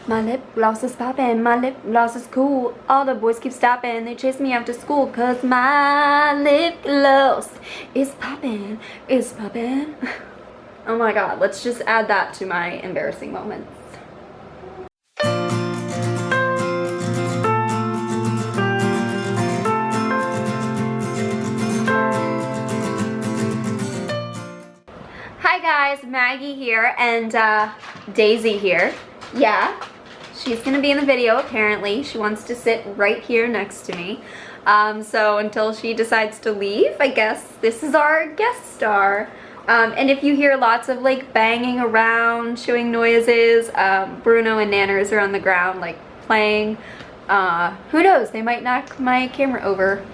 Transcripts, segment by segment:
My lip gloss is poppin', my lip gloss is cool. All the boys keep stopping, they chase me after school, cause my lip gloss is poppin', is poppin'. Oh my god, let's just add that to my embarrassing moments. Hi guys, Maggie here and Daisy here. Yeah, she's gonna be in the video apparently. She wants to sit right here next to me. So until she decides to leave, I guess this is our guest star. And if you hear lots of like banging around, chewing noises, Bruno and Nanners are on the ground like playing. Who knows, they might knock my camera over.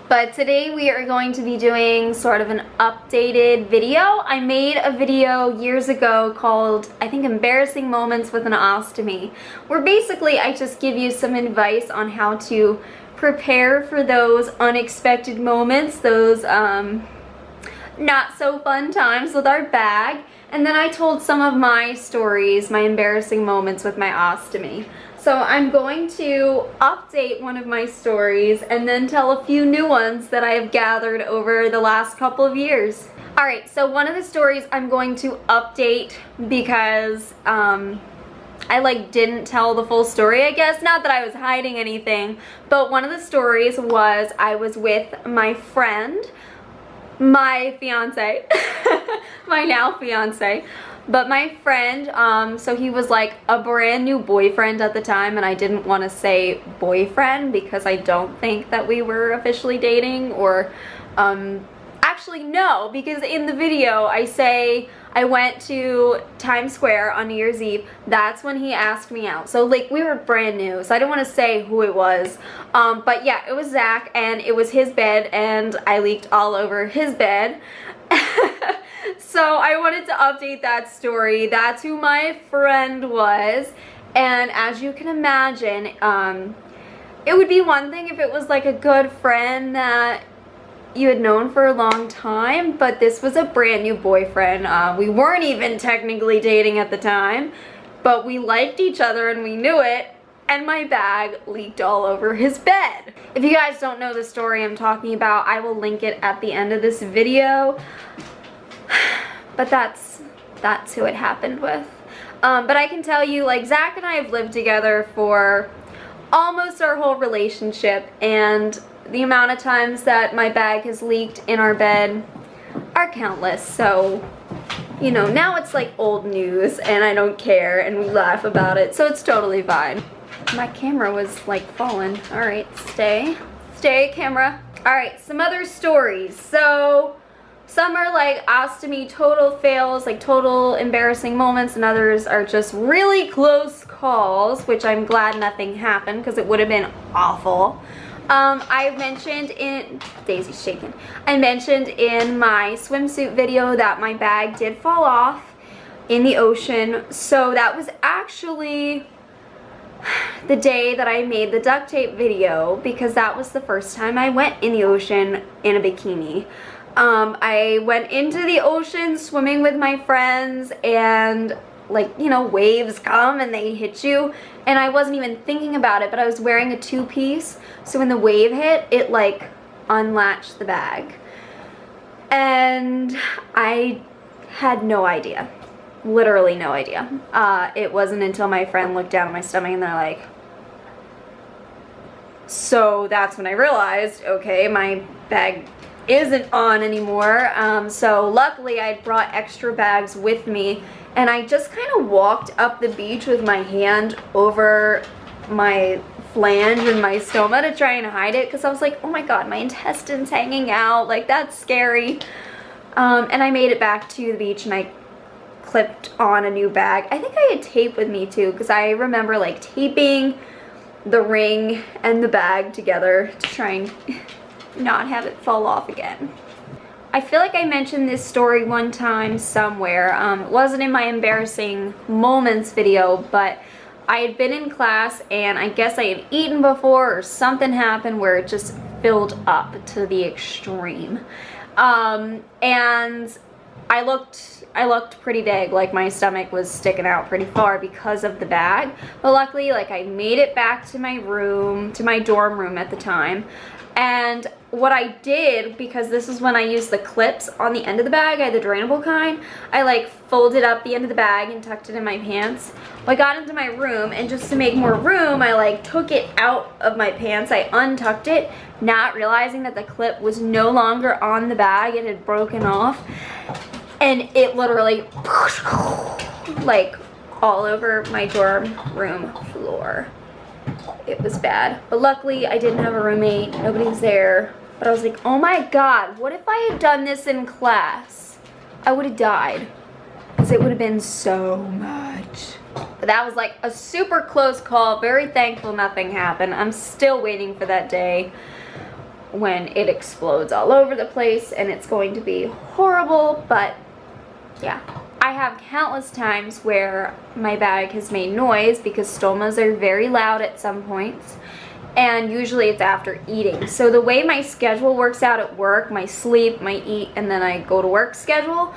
But today we are going to be doing sort of an updated video. I made a video years ago called, I think, Embarrassing Moments with an Ostomy, where basically I just give you some advice on how to prepare for those unexpected moments, those not so fun times with our bag. And then I told some of my stories, my embarrassing moments with my ostomy. So I'm going to update one of my stories and then tell a few new ones that I have gathered over the last couple of years. Alright, so one of the stories I'm going to update because I like didn't tell the full story, I guess. Not that I was hiding anything, but one of the stories was I was with my friend, my fiance, my now fiance. But my friend, so he was like a brand new boyfriend at the time, and I didn't want to say boyfriend because I don't think that we were officially dating, or actually no, because in the video I say I went to Times Square on New Year's Eve. That's when he asked me out. So like we were brand new, so I don't want to say who it was. But yeah, it was Zach, and it was his bed, and I leaked all over his bed. So I wanted to update that story. That's who my friend was. And as you can imagine, it would be one thing if it was like a good friend that you had known for a long time, but this was a brand new boyfriend. We weren't even technically dating at the time, but we liked each other and we knew it, and my bag leaked all over his bed. If you guys don't know the story I'm talking about, I will link it at the end of this video. But that's who it happened with. But I can tell you, like, Zach and I have lived together for almost our whole relationship, and the amount of times that my bag has leaked in our bed are countless. So, you know, now it's like old news and I don't care and we laugh about it, so it's totally fine. My camera was like falling. Alright, stay camera. Alright, some other stories. So some are like ostomy total fails, like total embarrassing moments, and others are just really close calls, which I'm glad nothing happened because it would have been awful. I mentioned in, Daisy's shaking, I mentioned in my swimsuit video that my bag did fall off in the ocean. So that was actually the day that I made the duct tape video, because that was the first time I went in the ocean in a bikini. I went into the ocean swimming with my friends, and like, you know, waves come and they hit you, and I wasn't even thinking about it, but I was wearing a two-piece, so when the wave hit, it like unlatched the bag, and I had no idea, literally no idea. It wasn't until my friend looked down at my stomach and they're like, so that's when I realized, okay, my bag isn't on anymore. So luckily I brought extra bags with me, and I just kind of walked up the beach with my hand over my flange and my stoma to try and hide it, because I was like, oh my god, my intestines hanging out, like that's scary. And I made it back to the beach and I clipped on a new bag. I think I had tape with me too, because I remember like taping the ring and the bag together to try and not have it fall off again. I feel like I mentioned this story one time somewhere. It wasn't in my embarrassing moments video, but I had been in class and I guess I had eaten before or something happened where it just filled up to the extreme. And I looked pretty big, like my stomach was sticking out pretty far because of the bag. But luckily, like, I made it back to my room, to my dorm room at the time. And what I did, because this is when I used the clips on the end of the bag, I had the drainable kind, I like folded up the end of the bag and tucked it in my pants. Well, I got into my room, and just to make more room, I like took it out of my pants. I untucked it, not realizing that the clip was no longer on the bag. It had broken off, and it literally like all over my dorm room floor. It was bad, but luckily I didn't have a roommate. Nobody was there. But I was like, oh my god, what if I had done this in class? I would have died, because it would have been so much. But that was like a super close call. Very thankful nothing happened. I'm still waiting for that day when it explodes all over the place, and it's going to be horrible. But yeah, I have countless times where my bag has made noise, because stomas are very loud at some points, and usually it's after eating. So the way my schedule works out at work, my sleep, my eat, and then I go to work schedule,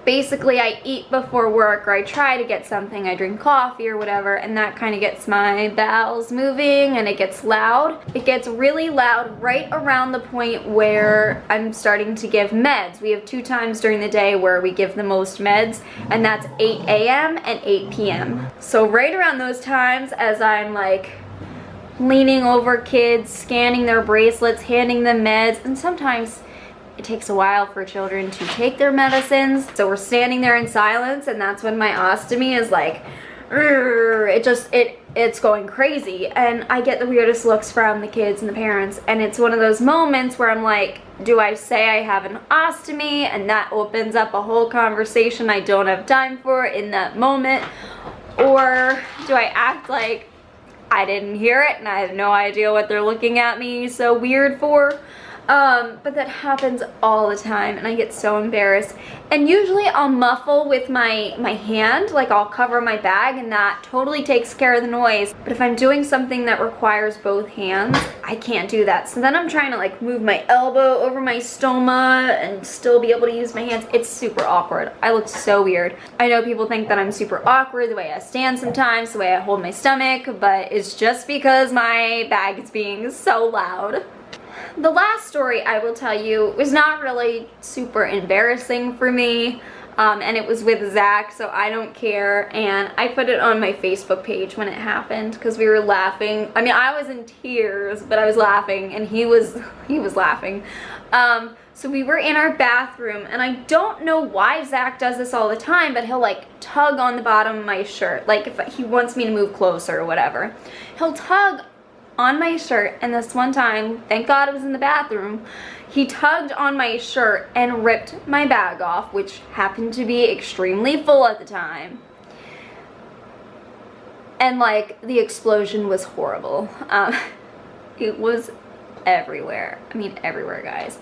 basically I eat before work, or I try to get something, I drink coffee or whatever, and that kind of gets my bowels moving, and it gets loud. It gets really loud right around the point where I'm starting to give meds. We have 2 times during the day where we give the most meds, and that's 8 a.m. and 8 p.m. So right around those times, as I'm like leaning over kids, scanning their bracelets, handing them meds, and sometimes it takes a while for children to take their medicines. So we're standing there in silence, and that's when my ostomy is like, it's going crazy. And I get the weirdest looks from the kids and the parents, and it's one of those moments where I'm like, do I say I have an ostomy? And that opens up a whole conversation I don't have time for in that moment. Or do I act like I didn't hear it and I have no idea what they're looking at me so weird for? But that happens all the time, and I get so embarrassed. And usually I'll muffle with my hand, like I'll cover my bag, and that totally takes care of the noise. But if I'm doing something that requires both hands, I can't do that. So then I'm trying to like move my elbow over my stoma and still be able to use my hands. It's super awkward. I look so weird. I know people think that I'm super awkward the way I stand sometimes, the way I hold my stomach, but it's just because my bag is being so loud. The last story I will tell you was not really super embarrassing for me, and it was with Zach, so I don't care, and I put it on my Facebook page when it happened because we were laughing. I mean, I was in tears, but I was laughing, and he was laughing. So we were in our bathroom, and I don't know why Zach does this all the time, but he'll like tug on the bottom of my shirt, like if he wants me to move closer or whatever. He'll tug on my shirt, and this one time, thank God it was in the bathroom, he tugged on my shirt and ripped my bag off, which happened to be extremely full at the time. And like, the explosion was horrible. It was everywhere. I mean, everywhere, guys.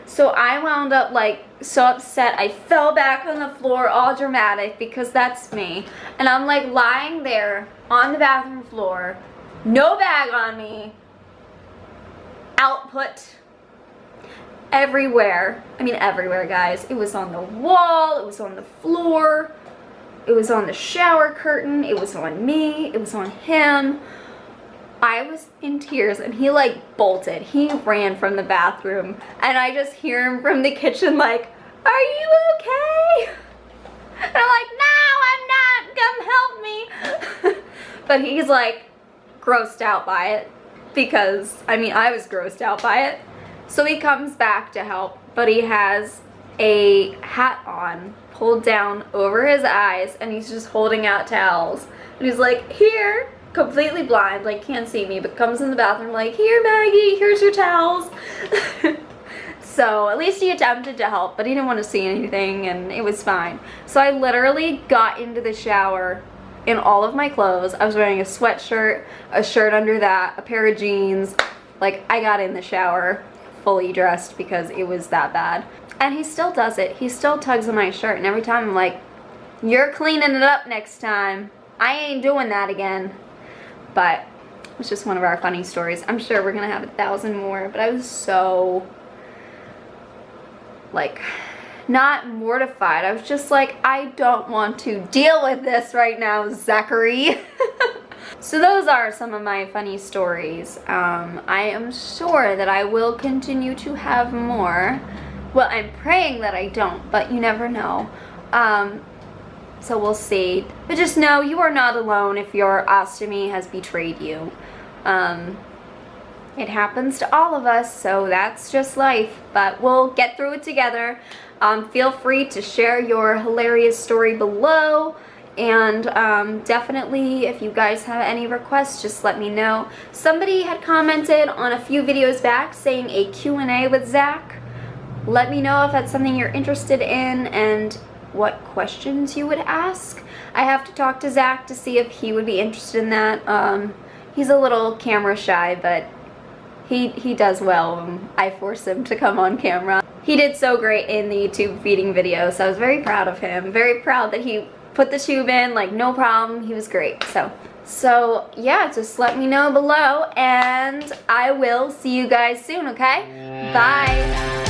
So I wound up like so upset. I fell back on the floor, all dramatic, because that's me. And I'm like lying there on the bathroom floor, no bag on me, output everywhere. I mean, everywhere, guys. It was on the wall, it was on the floor, it was on the shower curtain, it was on me, it was on him. I was in tears, and he like bolted. He ran from the bathroom, and I just hear him from the kitchen like, are you okay? And I'm like, no, I'm not, come help me. But he's like grossed out by it, because I mean, I was grossed out by it. So he comes back to help, but he has a hat on pulled down over his eyes, and he's just holding out towels, and he's like, here, completely blind, like can't see me, but comes in the bathroom like, here Maggie, here's your towels. So at least he attempted to help, but he didn't want to see anything, and it was fine. So I literally got into the shower in all of my clothes. I was wearing a sweatshirt, a shirt under that, a pair of jeans. Like, I got in the shower fully dressed because it was that bad. And he still does it. He still tugs on my shirt, and every time I'm like, you're cleaning it up next time. I ain't doing that again. But it's just one of our funny stories. I'm sure we're gonna have 1,000 more, but I was so like, not mortified. I was just like, I don't want to deal with this right now, Zachary. So those are some of my funny stories. I am sure that I will continue to have more. Well, I'm praying that I don't, but you never know. So we'll see. But just know you are not alone if your ostomy has betrayed you. It happens to all of us, so that's just life. But we'll get through it together. Feel free to share your hilarious story below. And definitely, if you guys have any requests, just let me know. Somebody had commented on a few videos back saying a Q&A with Zach. Let me know if that's something you're interested in and what questions you would ask. I have to talk to Zach to see if he would be interested in that. He's a little camera shy, but he does well when I force him to come on camera. He did so great in the tube feeding video, so I was very proud of him. Very proud that he put the tube in, like, no problem. He was great. So yeah, just let me know below, and I will see you guys soon, okay? Bye.